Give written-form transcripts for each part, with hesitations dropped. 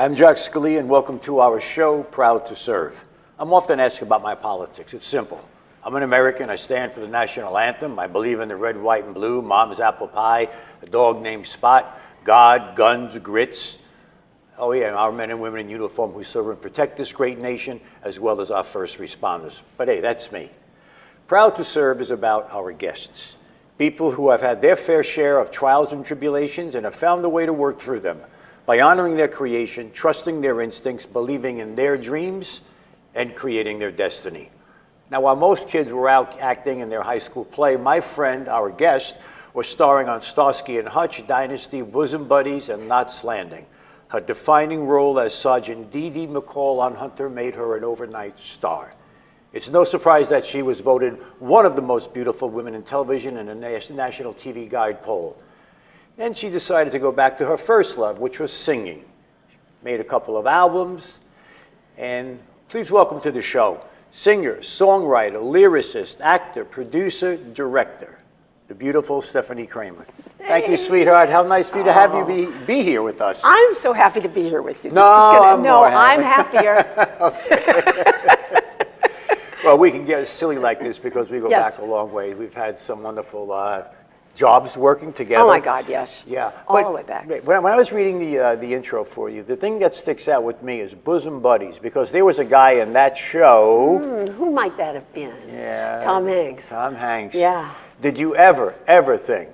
I'm Jack Scalia, and welcome to our show, Proud to Serve. I'm often asked about my politics. It's simple. I'm an American. I stand for the national anthem. I believe in the red, white, and blue, mom's apple pie, a dog named Spot, God, guns, grits. Oh yeah, and our men and women in uniform who serve and protect this great nation, as well as our first responders. But hey, that's me. Proud to Serve is about our guests. People who have had their fair share of trials and tribulations and have found a way to work through them by honoring their creation, trusting their instincts, believing in their dreams, and creating their destiny. Now, while most kids were out acting in their high school play, my friend, our guest, was starring on Starsky and Hutch, Dynasty, Bosom Buddies, and Knots Landing. Her defining role as Sergeant Dee Dee McCall on Hunter made her an overnight star. It's no surprise that she was voted one of the most beautiful women in television in a National TV Guide poll. Then she decided to go back to her first love, which was singing. She made a couple of albums, and please welcome to the show, singer, songwriter, lyricist, actor, producer, director, the beautiful Stepfanie Kramer. Hey. Thank you, sweetheart. How nice for you to have you be here with us. I'm so happy to be here with you. I'm happier. Well, we can get silly like this because we go back a long way. We've had some wonderful jobs working together. Oh my God, yes. Yeah. All the way back. When I was reading the intro for you, the thing that sticks out with me is Bosom Buddies, because there was a guy in that show. Who might that have been? Yeah. Tom Hanks. Tom Hanks. Yeah. Did you ever think?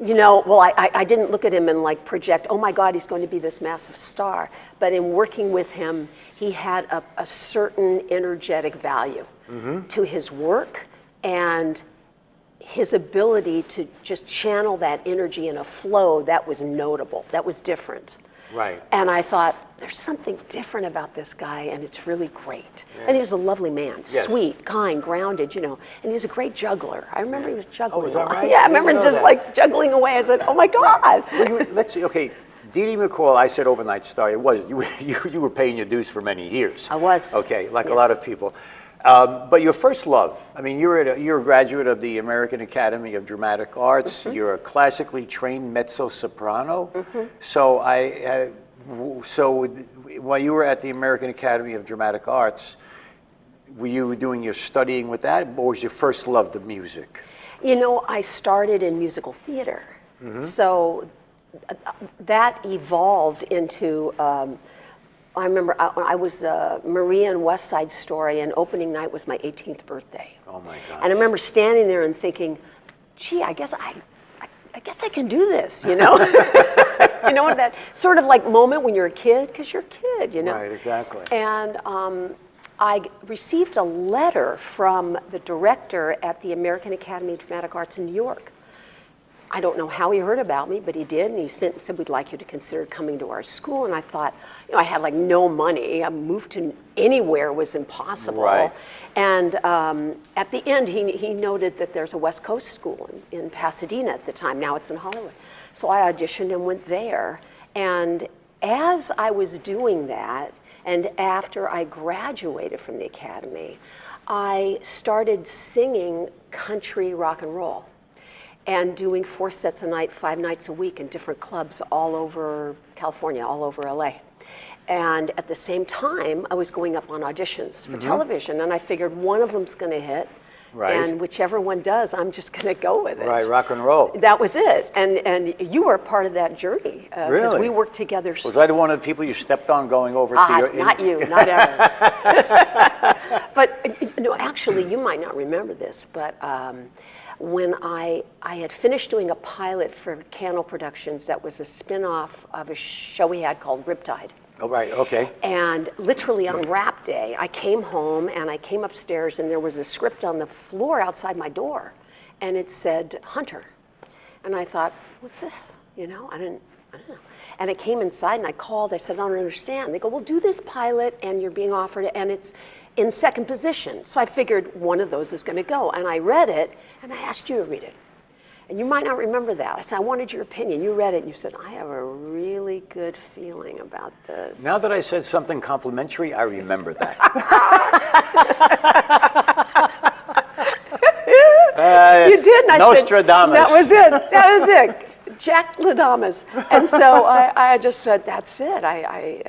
You know, well, I didn't look at him and like project, oh my God, he's going to be this massive star. But in working with him, he had a certain energetic value to his work, and his ability to just channel that energy in a flow that was notable, that was different. Right. And I thought, there's something different about this guy, and it's really great. Yeah. And he's a lovely man, sweet, kind, grounded, you know. And he's a great juggler. I remember he was juggling. Oh, is that right? Yeah, I remember him just like juggling away. I said, oh my God. Well, let's see, okay. Dee Dee McCall, I said overnight star. It was you were paying your dues for many years. I was. Okay, like a lot of people. But your first love, I mean, you're a graduate of the American Academy of Dramatic Arts. You're a classically trained mezzo-soprano. So so while you were at the American Academy of Dramatic Arts, were you doing your studying with that, or was your first love the music? You know, I started in musical theater. So that evolved into... I remember I was Maria in West Side Story, and opening night was my 18th birthday. Oh my God! And I remember standing there and thinking, "Gee, I guess I can do this," you know. You know, that sort of like moment when you're a kid, because you're a kid, you know. Right, exactly. And I received a letter from the director at the American Academy of Dramatic Arts in New York. I don't know how he heard about me, but he did, and he said, we'd like you to consider coming to our school. And I thought, you know, I had like no money. I moved to anywhere was impossible. Right. And at the end, he noted that there's a West Coast school in Pasadena at the time. Now it's in Hollywood. So I auditioned and went there. And as I was doing that, and after I graduated from the Academy, I started singing country rock and roll, and doing 4 sets a night, 5 nights a week in different clubs all over California, all over LA. And at the same time, I was going up on auditions for television, and I figured one of them's gonna hit, and whichever one does, I'm just gonna go with it. Right, rock and roll. That was it, and you were part of that journey. Because we worked together. Was I the one of the people you stepped on going over to your... Not you, not ever. But, no, actually, you might not remember this, but when I had finished doing a pilot for Cannell Productions that was a spin-off of a show we had called Riptide. Oh, right, okay. And literally on wrap day, I came home and I came upstairs and there was a script on the floor outside my door, and it said Hunter. And I thought, what's this? You know, I don't know. And I came inside and I called, I said, I don't understand. They go, well, do this pilot and you're being offered it, and it's in second position. So I figured one of those is gonna go. And I read it, and I asked you to read it. And you might not remember that. I said, I wanted your opinion. You read it, and you said, I have a really good feeling about this. Now that I said something complimentary, I remember that. You did, and I Nostradamus. said, that was it. Jack Ladamas. And so I just said, that's it. I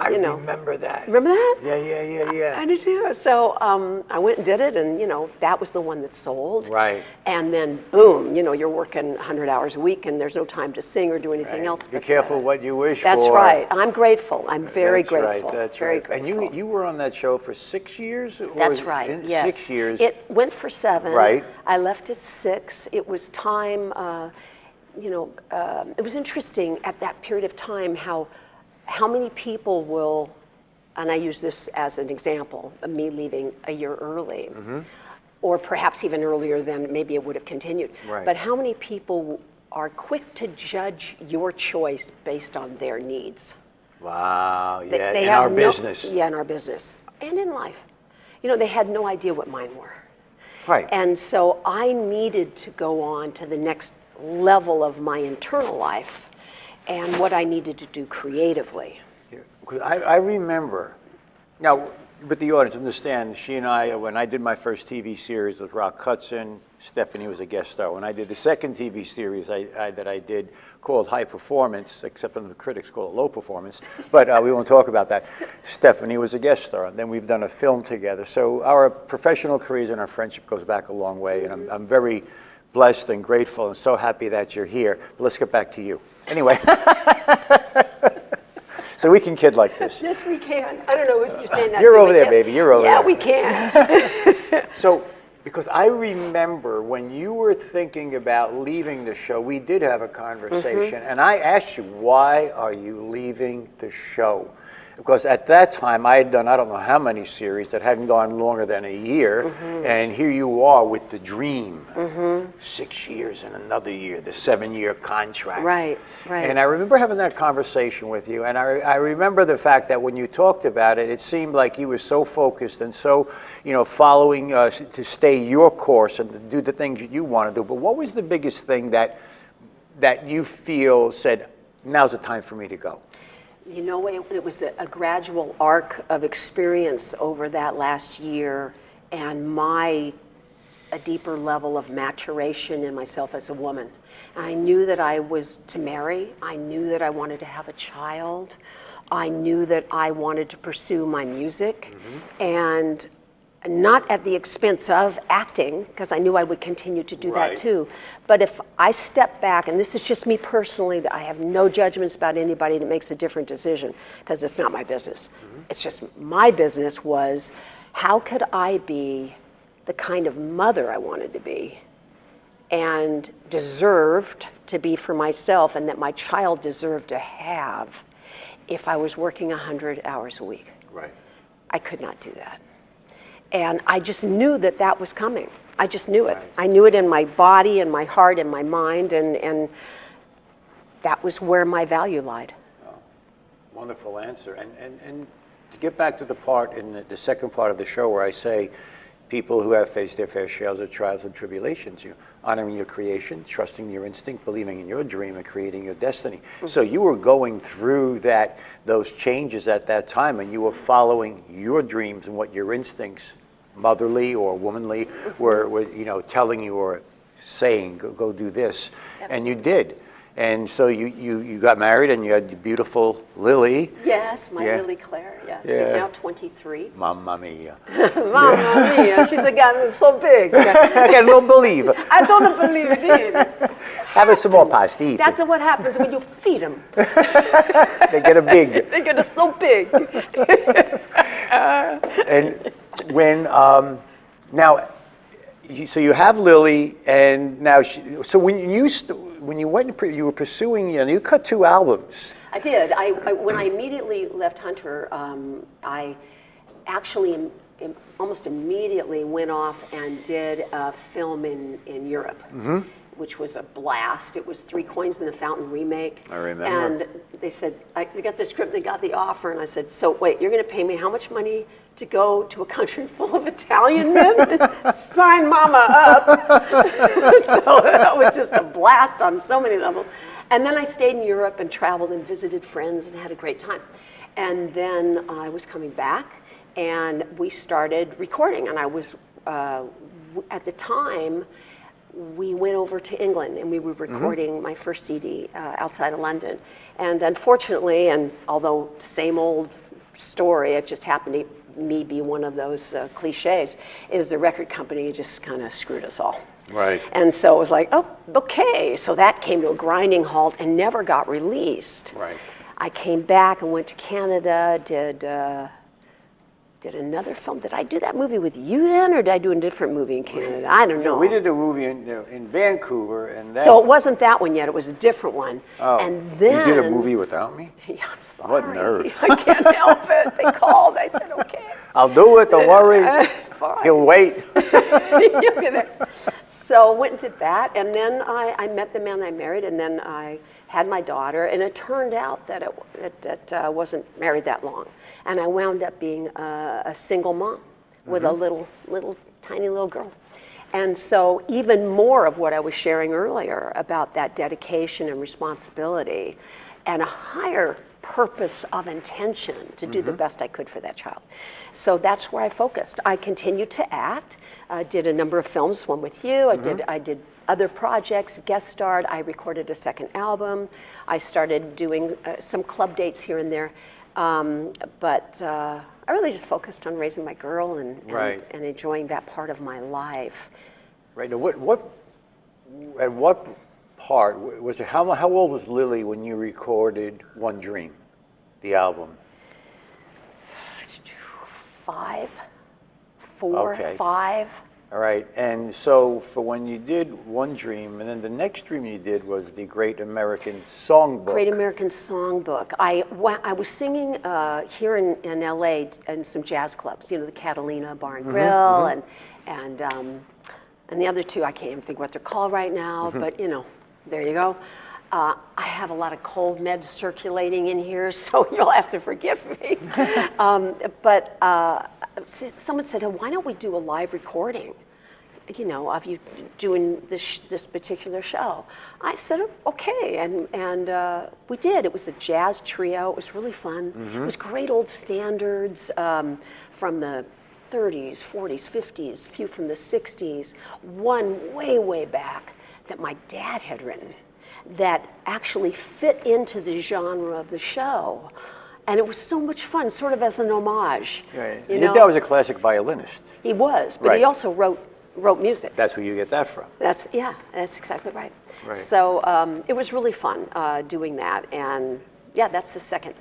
remember that. Remember that? Yeah. I do too. So I went and did it, and that was the one that sold. Right. And then boom, you're working 100 hours a week, and there's no time to sing or do anything else. Be careful what you wish for. That's right. I'm grateful. I'm very grateful. That's very right. grateful. And you were on that show for 6 years? That's right. Yes. 6 years. It went for 7. Right. I left at 6. It was time. It was interesting at that period of time how many people will, and I use this as an example of me leaving a year early, or perhaps even earlier than maybe it would have continued. Right. But how many people are quick to judge your choice based on their needs? Wow, yeah, They in have our business. Yeah, in our business. And in life. They had no idea what mine were. Right. And so I needed to go on to the next level of my internal life and what I needed to do creatively. Because I remember, now, but the audience understand, she and I, when I did my first TV series with Rock Hudson, Stefanie was a guest star. When I did the second TV series that I did called High Performance, except when the critics call it Low Performance, but we won't talk about that. Stefanie was a guest star, and then we've done a film together. So our professional careers and our friendship goes back a long way, and I'm very blessed and grateful and so happy that you're here. But let's get back to you. Anyway. So we can kid like this. Yes, we can. I don't know if you're saying that. You're over there, baby. You're over there. Yeah, we can. So, because I remember when you were thinking about leaving the show, we did have a conversation, and I asked you, why are you leaving the show? Because at that time, I had done I don't know how many series that hadn't gone longer than a year, and here you are with the dream. 6 years and another year, the 7-year contract. Right. And I remember having that conversation with you, and I remember the fact that when you talked about it, it seemed like you were so focused and so, following to stay your course and to do the things that you want to do. But what was the biggest thing that you feel said, now's the time for me to go? It was a gradual arc of experience over that last year, and a deeper level of maturation in myself as a woman. And I knew that I was to marry. I knew that I wanted to have a child. I knew that I wanted to pursue my music, and not at the expense of acting, because I knew I would continue to do that too. But if I step back, and this is just me personally, that I have no judgments about anybody that makes a different decision, because it's not my business. It's just my business was, how could I be the kind of mother I wanted to be and deserved to be for myself, and that my child deserved to have if I was working 100 hours a week. Right. I could not do that. And I just knew that was coming. I just knew it. Right. I knew it in my body and my heart and my mind, and that was where my value lied. Oh, wonderful answer. And to get back to the part in the second part of the show where I say people who have faced their fair shares of trials and tribulations, you honoring your creation, trusting your instinct, believing in your dream, and creating your destiny. So you were going through those changes at that time, and you were following your dreams and what your instincts, motherly or womanly, were telling you or saying, go do this. Absolutely. And you did. And so you got married, and you had your beautiful Lily. Yes, my Lily Claire, yes. Yeah. She's now 23. Mamma mia. Mamma mia, she's gotten so big. I can't believe it. I don't believe it either. Have a small pasta, eat That's it. what happens when you feed them. They get a big. They get so big. And when, so you have Lily, and now, so when you went, you were pursuing, you cut 2 albums. I did. When I immediately left Hunter, I actually almost immediately went off and did a film in Europe, which was a blast. It was 3 Coins in the Fountain remake. I remember. And they said, they got the script, they got the offer, and I said, so wait, you're going to pay me how much money to go to a country full of Italian men? Sign mama up. So that was just a blast on so many levels. And then I stayed in Europe and traveled and visited friends and had a great time. And then I was coming back, and we started recording. And I was, at the time, we went over to England and we were recording my first CD outside of London. And unfortunately, and although same old story, it just happened to me be one of those cliches, is the record company just kind of screwed us all. Right. And so it was like, oh, okay. So that came to a grinding halt and never got released. Right. I came back and went to Canada, did another film. Did I do that movie with you then, or did I do a different movie in Canada? I don't know. We did a movie in Vancouver, and that, so it wasn't that one yet. It was a different one. Oh, and then you did a movie without me? Yeah, I'm sorry. What nerve. I can't help it. They called. I said, okay. I'll do it. Don't worry. Fine. He'll wait. You'll be there. So went and did that, and then I met the man I married, and then I had my daughter, and it turned out that it wasn't married that long, and I wound up being a single mom with a little tiny little girl. And so even more of what I was sharing earlier about that dedication and responsibility and a higher purpose of intention to do the best I could for that child. So that's where I focused. I continued to act, did a number of films, one with you, I did other projects, guest starred, I recorded a second album, I started doing some club dates here and there, but I really just focused on raising my girl and enjoying that part of my life. Right. Now, at what part was it? How old was Lily when you recorded One Dream, the album? 5, 4, Okay. 5. All right. And so for when you did One Dream, and then the next dream you did was the Great American Songbook. Great American Songbook. I was singing here in LA in some jazz clubs, you know, the Catalina Bar and Grill, and the other two, I can't even think what they're called right now, but you know, there you go. I have a lot of cold meds circulating in here, so you'll have to forgive me. But someone said, oh, why don't we do a live recording, you know, of you doing this particular show? I said, okay, and we did. It was a jazz trio. It was really fun. It was great old standards from the 30s, 40s, 50s, a few from the 60s, one way back that my dad had written that actually fit into the genre of the show. And it was so much fun, sort of as an homage. Right. You Your know? dad was a classic violinist. He was, but he also wrote music. That's where you get that from. That's exactly right. Right. So it was really fun doing that, and yeah, that's the second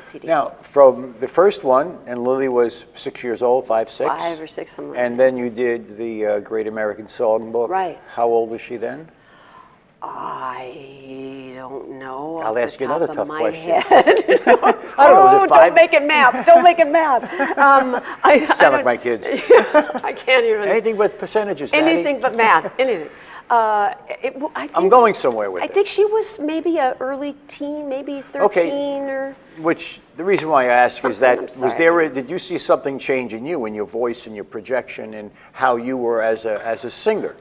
CD. Now, from the first one, and Lily was 6 years old, 5, 6? 5 or 6, something like And then you did the Great American Songbook. Right. How old was she then? I don't know. I'll ask you another tough question. I don't know. Was it 5? Don't make it math. Don't make it math. Sound like my kids. I can't even. Anything but percentages, Daddy. Anything but math. Anything. I'm going somewhere with it. I think she was maybe an early teen, maybe 13 or. Which the reason why I ask is that I'm did you see something change in you, in your voice and your projection, and how you were as a singer?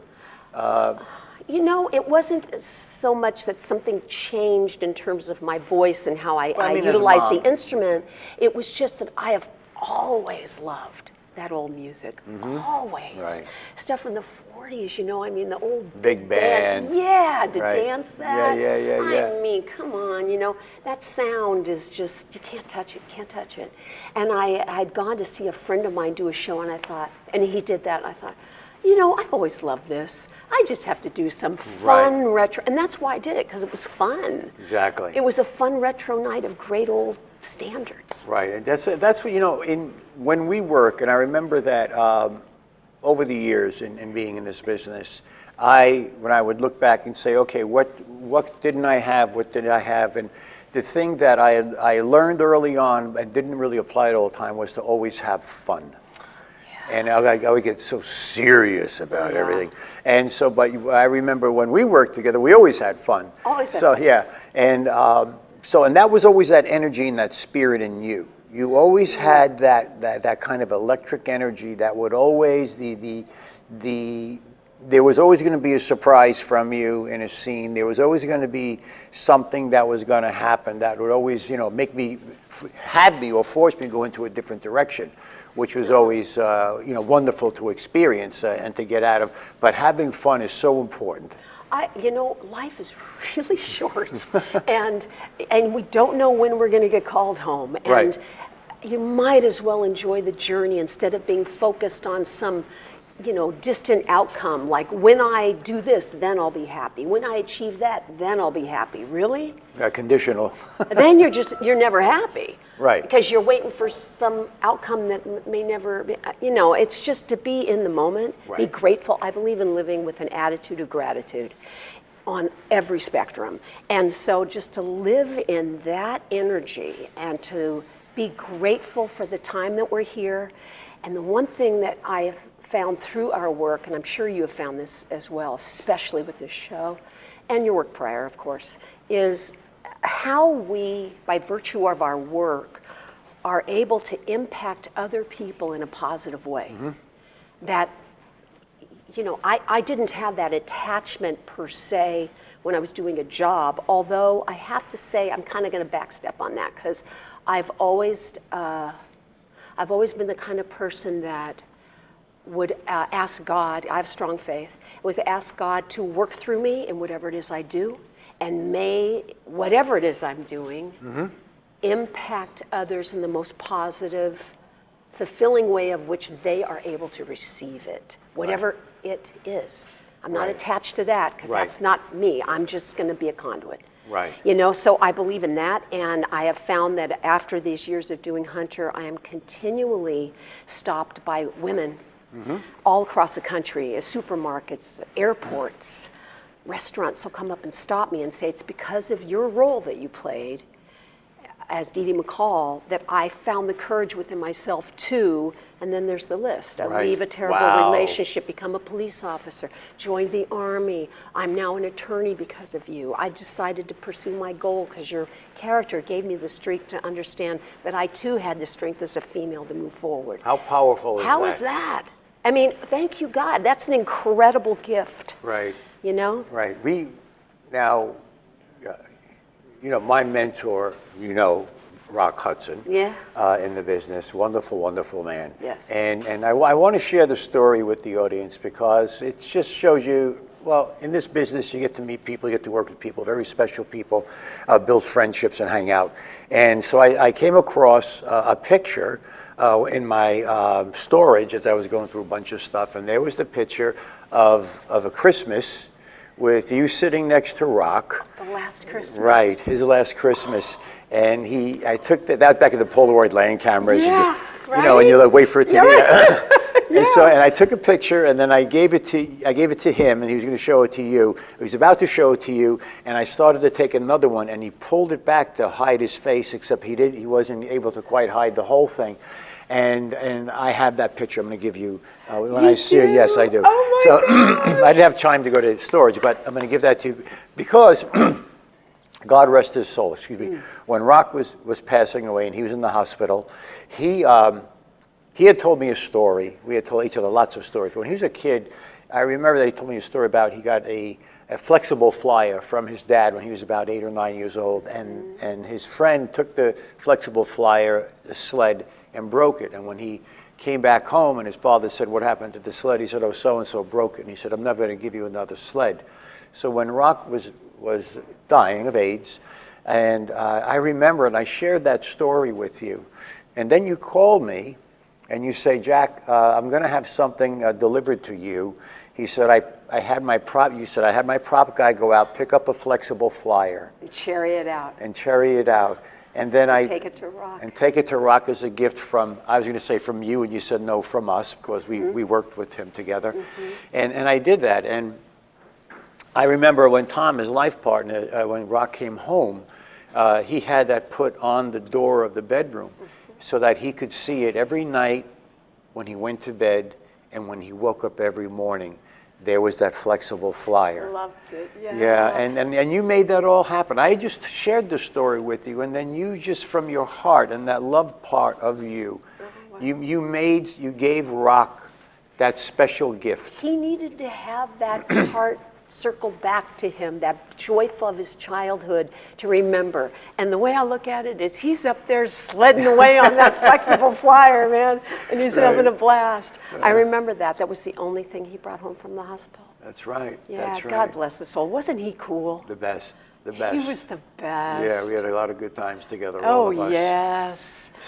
You know, it wasn't so much that something changed in terms of my voice and how I utilized the instrument. It was just that I have always loved that old music. Always. Right. Stuff from the 40s, you know, I mean, the old big band. Yeah, to Right. dance that. Yeah. I mean, come on, you know, that sound is just, you can't touch it. And I'd gone to see a friend of mine do a show, and I thought, and he did that, and I thought, you know, I've always loved this. I just have to do some fun retro, and that's why I did it, because it was fun. Exactly. It was a fun retro night of great old standards. Right, and that's what, you know, when we work, and I remember that over the years in being in this business, when I would look back and say, okay, what didn't I have, what did I have, and the thing that I learned early on and didn't really apply it all the time was to always have fun. And I would get so serious about everything. And so, but I remember when we worked together, we always had fun. Always had fun. fun. Yeah, and and that was always that energy and that spirit in you. You always had that kind of electric energy that would always, there was always going to be a surprise from you in a scene. There was always going to be something that was going to happen that would always, you know, have me or force me to go into a different direction. which was always wonderful to experience and to get out of. But having fun is so important. Life is really short, and we don't know when we're going to get called home. And right. You might as well enjoy the journey instead of being focused on some, distant outcome. Like, when I do this, then I'll be happy. When I achieve that, then I'll be happy. Really? Yeah, conditional. Then you're never happy. Right. Because you're waiting for some outcome that may never be, it's just to be in the moment, right. Be grateful. I believe in living with an attitude of gratitude on every spectrum. And so just to live in that energy and to be grateful for the time that we're here. And the one thing that I have found through our work, and I'm sure you have found this as well, especially with this show, and your work prior, of course, is how we, by virtue of our work, are able to impact other people in a positive way. Mm-hmm. That, I didn't have that attachment per se when I was doing a job, although I have to say I'm kind of going to backstep on that, because I've always been the kind of person that would ask God, I have strong faith, was ask God to work through me in whatever it is I do, and may whatever it is I'm doing mm-hmm. impact others in the most positive, fulfilling way of which they are able to receive it, whatever right. it is. I'm not right. attached to that, because right. that's not me. I'm just going to be a conduit. Right. So I believe in that, and I have found that after these years of doing Hunter, I am continually stopped by women mm-hmm. all across the country, supermarkets, airports, restaurants will come up and stop me and say, it's because of your role that you played as Dee Dee McCall that I found the courage within myself to, and then there's the list. I right. leave a terrible wow. relationship, become a police officer, join the Army. I'm now an attorney because of you. I decided to pursue my goal because your character gave me the strength to understand that I too had the strength as a female to move forward. How powerful is that? How is that? I mean, thank you, God. That's an incredible gift. Right. Right. My mentor, Rock Hudson, yeah. In the business, wonderful, wonderful man. Yes. And I want to share the story with the audience because it just shows you, well, in this business, you get to meet people, you get to work with people, very special people, build friendships and hang out. And so I came across a picture in my storage as I was going through a bunch of stuff, and there was the picture of a Christmas with you sitting next to Rock. The last Christmas. Right, his last Christmas. And I took that back in the Polaroid land cameras. Yeah, and and you like wait for it to be. Yeah. And I took a picture and then I gave it to him and he was going to show it to you. He was about to show it to you and I started to take another one and he pulled it back to hide his face, except he wasn't able to quite hide the whole thing. And I have that picture. I'm going to give you when I see it. Yes, I do. Oh my God. I didn't have time to go to storage, but I'm going to give that to you because God rest his soul. Excuse me. When Rock was passing away and he was in the hospital, he had told me a story. We had told each other lots of stories. When he was a kid, I remember that he told me a story about he got a flexible flyer from his dad when he was about 8 or 9 years old, and his friend took the flexible flyer, the sled, and broke it. And when he came back home and his father said, what happened to the sled? He said, oh, so-and-so broke it. And he said, I'm never going to give you another sled. So when Rock was dying of AIDS, and I remember, and I shared that story with you, and then you called me, and you say, Jack, I'm going to have something delivered to you. He said, I had my prop guy go out, pick up a flexible flyer. And carry it out. And then take it to Rock. And take it to Rock as a gift from, I was going to say from you, and you said no, from us, because we worked with him together. Mm-hmm. And I did that. And I remember when Tom, his life partner, when Rock came home, he had that put on the door of the bedroom so that he could see it every night when he went to bed and when he woke up every morning. There was that flexible flyer. Loved it, yeah. Yeah, and you made that all happen. I just shared the story with you, and then you just from your heart and that love part of you, wow. you gave Rock that special gift. He needed to have that part circled back to him, that joyful of his childhood to remember. And the way I look at it is he's up there sledding away on that flexible flyer, man, and he's having a blast. I remember that. That was the only thing he brought home from the hospital. That's right. Yeah, That's right. God bless his soul. Wasn't he cool? The best. The best. He was the best. Yeah, we had a lot of good times together, all of us. Oh, yes.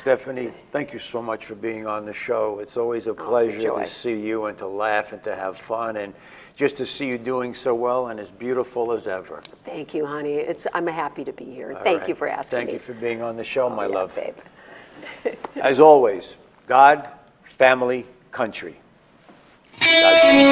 Stefanie, thank you so much for being on the show. It's always a it's a pleasure joy. to see you and to laugh and to have fun and just to see you doing so well and as beautiful as ever. Thank you, honey. I'm happy to be here. All Thank right. you for asking me. Thank you for being on the show, my Yeah, love. babe. As always, God, family, country. God.